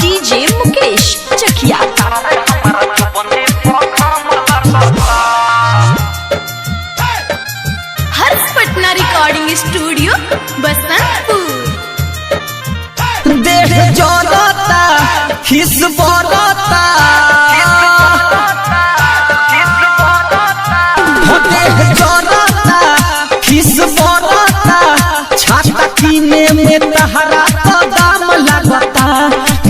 DJ Mukesh Chakiya. हर्ष Patna recording studio Basantpur. देह जोड़ता खिस बोलता देह जोड़ता खिस बोलता छाता कीने में तहरा तो दाम लगता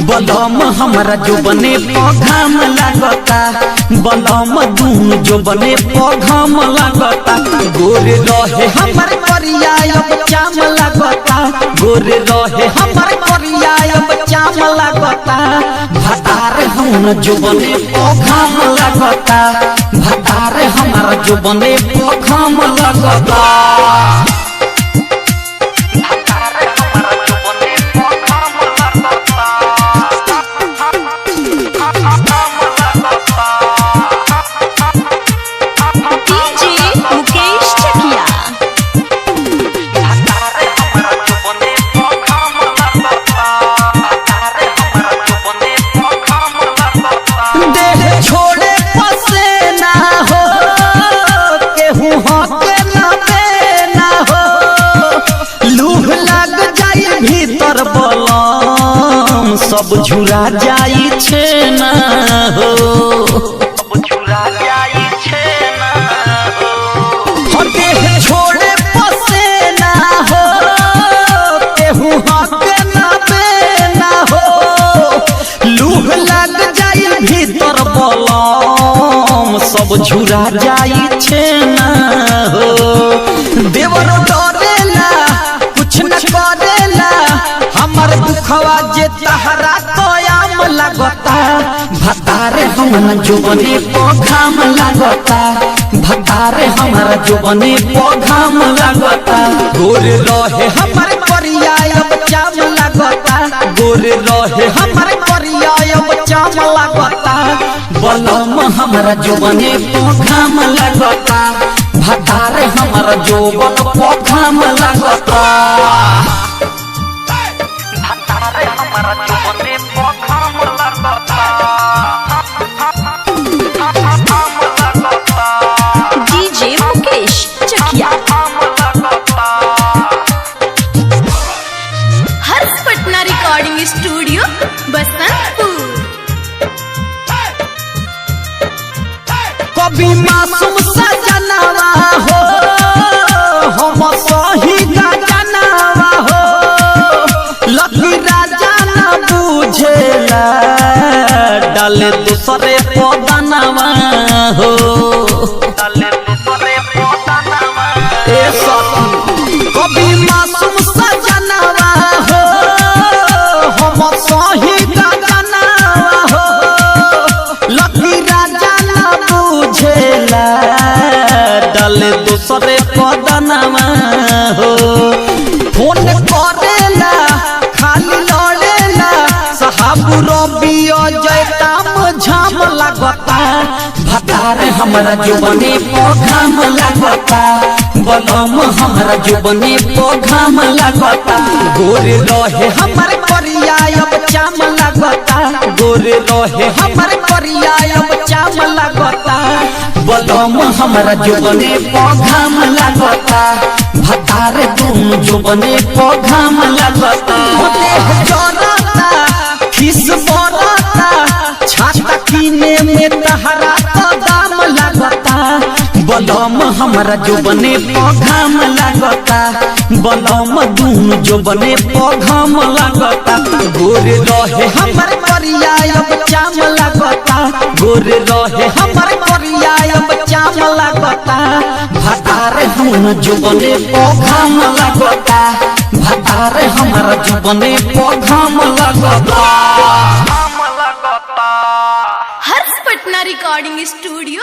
बलम हमारा जो बने पौधाम लगता बलम दून जो बने पौधाम लगता गोरे रहे हमारे परिया अब चाम लगता गोरे रहे हमारे परिया अब चाम लगता भतार हम जो बने पौधाम लगता भतार हमारा जो बने पौधाम लगता सब झुरा जाई छे ना हो देह छोड़े पसे ना हो केहू हके ना बेना हो लूह लग जाई भीतर बलम सब झुरा जाई छे ना हो देवर डरेला कुछ न करेला हमार दुखवा जे तहरा कयाम लगता भतारे हमारा जो बने पौधाम लगता भतारे हमारा जो बने पौधाम लगता गोरे रहे हमारे परिया अब चाम लगता गोरे रहे हमारे परिया अब चाम लगता बलम हमारा जो बने पौधाम लगता भतारे हमारा जो बन पौधाम लगता डीजे मुकेश चकिया। हर्ष पटना रिकॉर्डिंग स्टूडियो बसंतपुर। कभी मासूम सजनवा हो हम सही गजनवा हो लकी राजा न बुझेला डाले दूसरे पदनवा हो कभी मासूम सजनवा हो हम सही गजनवा हो लकी राजा न बुझेला डाले दूसरे पदनवा हो फोन करेला खाली लड़ेला साहब रबियो जयताम झाम लगता भतार हमारा जो बने पौधाम लगता बलम हमारा जो बने पौधाम लगता गोरे रहे हमारे परिया अब चाम लगता गोरे रहे हमारे परिया अब चाम लगता बलम हमारा जो बने पौधाम लगता भतार तुम जो बने पौधाम लगता देह जोड़ता खिस बोलता छाता कीने में तहरा तो दाम लगता बलम हमारा जो बने पौधाम लगता बलम दून जो बने पौधाम लगता गोरे रहे हमारे परिया अब चाम लगता गोरे रहे हमारे परिया अब चाम लगता भतारे हम जो बने पौधाम लगता भतारे हमारा जो बने पौधाम लगता। हर्ष पटना रिकॉर्डिंग स्टूडियो